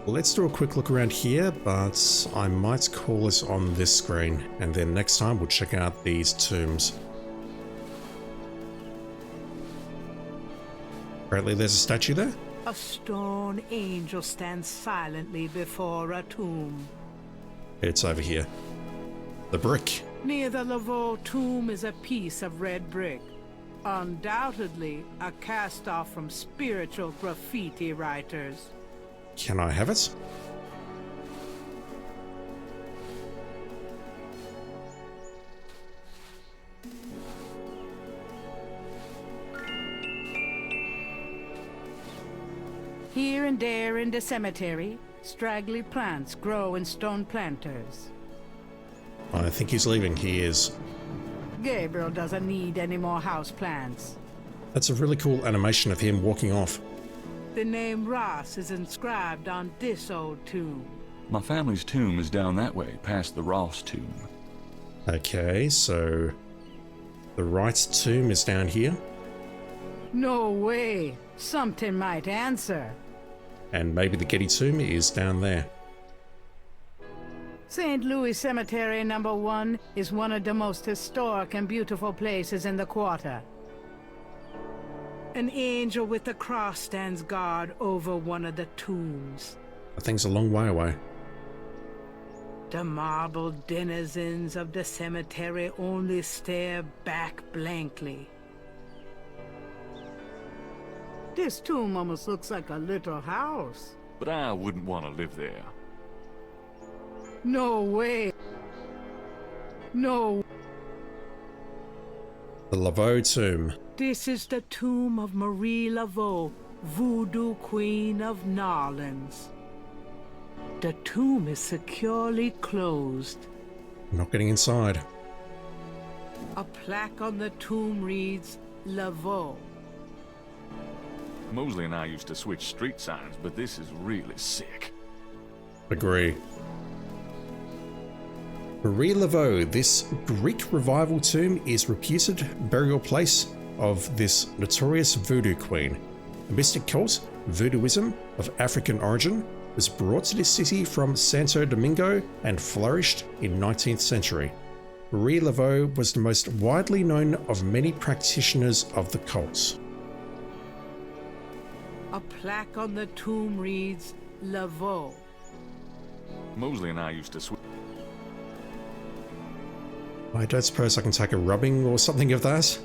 Let's do a quick look around here, but I might call it on this screen, and then next time we'll check out these tombs. Apparently there's a statue there. A stone angel stands silently before a tomb. It's over here. The brick. Near the Laveau tomb is a piece of red brick. Undoubtedly a cast-off from spiritual graffiti writers. Can I have it? Here and there in the cemetery, straggly plants grow in stone planters. I think he's leaving. He is. Gabriel doesn't need any more house plants. That's a really cool animation of him walking off. The name Ross is inscribed on this old tomb. My family's tomb is down that way, past the Ross tomb. Okay, so the Wright tomb is down here. No way. Something might answer. And maybe the Getty tomb is down there. St. Louis Cemetery number 1 is one of the most historic and beautiful places in the quarter. An angel with a cross stands guard over one of the tombs. That thing's a long way away. The marble denizens of the cemetery only stare back blankly. This tomb almost looks like a little house. But I wouldn't want to live there. No way. No. The Laveau tomb. This is the tomb of Marie Laveau, Voodoo Queen of Narlands. The tomb is securely closed. Not getting inside. A plaque on the tomb reads, Laveau. Mosley and I used to switch street signs, but this is really sick. Agree. Marie Laveau, this Greek revival tomb is reputed burial place of this notorious voodoo queen. A mystic cult, voodooism of African origin, was brought to this city from Santo Domingo and flourished in 19th century. Marie Laveau was the most widely known of many practitioners of the cult. A plaque on the tomb reads, Laveau. Mosley and I used to switch. I don't suppose I can take a rubbing or something of that?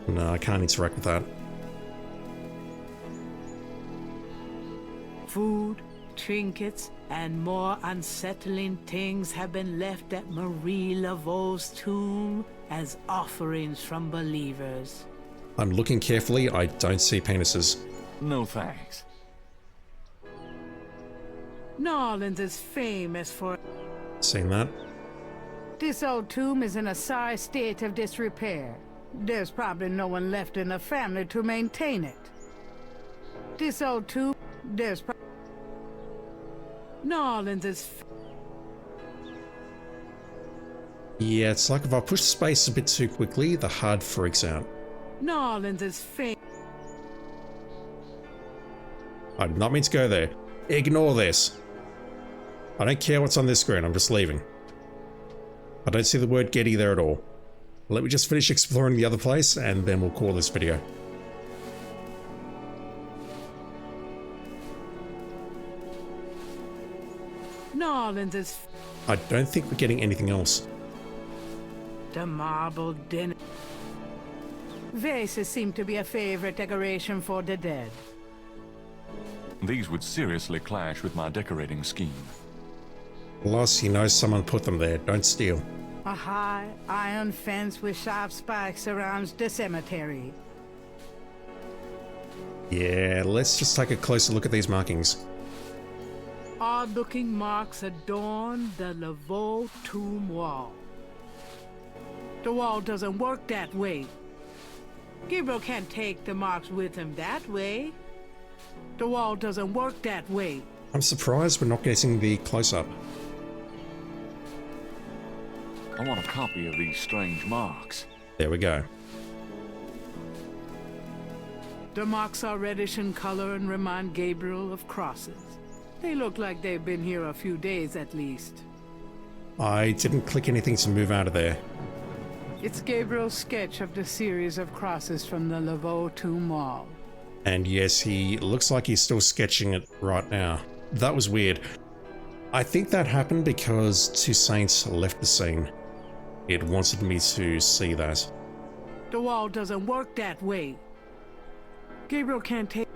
No, I can't interact with that. Food, trinkets, and more unsettling things have been left at Marie Laveau's tomb as offerings from believers. I'm looking carefully, I don't see penises. No thanks. Narlands is famous for... Seen that? This old tomb is in a sorry state of disrepair. There's probably no one left in the family to maintain it. This old tomb, Narlands is... Yeah, it's like if I push space a bit too quickly, the HUD freaks out. Narlands is famous. I did not mean to go there. Ignore this. I don't care what's on this screen, I'm just leaving. I don't see the word Getty there at all. Let me just finish exploring the other place and then we'll call this video. New Orleans is I don't think we're getting anything else. the marble dinner. Vases seem to be a favorite decoration for the dead. These would seriously clash with my decorating scheme. Plus, he knows someone put them there. Don't steal. A high iron fence with sharp spikes surrounds the cemetery. Yeah, let's just take a closer look at these markings. Odd-looking marks adorn the Laveau tomb wall. The wall doesn't work that way. Gabriel can't take the marks with him that way. The wall doesn't work that way. I'm surprised we're not getting the close-up. I want a copy of these strange marks. There we go. The marks are reddish in color and remind Gabriel of crosses. They look like they've been here a few days at least. I didn't click anything to move out of there. It's Gabriel's sketch of the series of crosses from the Laveau tomb wall. And yes, he looks like he's still sketching it right now. That was weird. I think that happened because two saints left the scene. It wanted me to see that. The wall doesn't work that way. Gabriel can't take...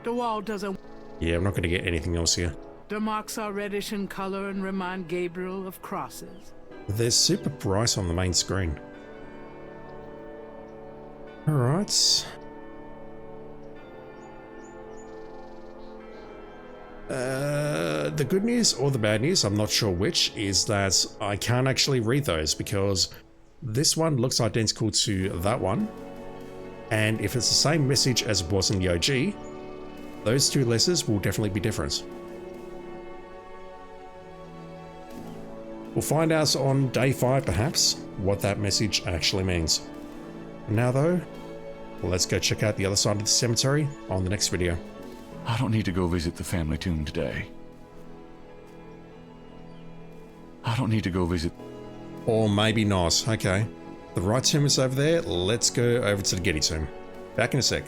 The wall doesn't... Yeah, I'm not going to get anything else here. The marks are reddish in color and remind Gabriel of crosses. They're super bright on the main screen. Alright. The good news or the bad news, I'm not sure which, is that I can't actually read those because this one looks identical to that one. And if it's the same message as it was in the OG, those two letters will definitely be different. We'll find out on day 5 perhaps what that message actually means. Now though, let's go check out the other side of the cemetery on the next video. I don't need to go visit the family tomb today. I don't need to go visit... Or maybe not, okay. The right tomb is over there, let's go over to the Getty tomb. Back in a sec.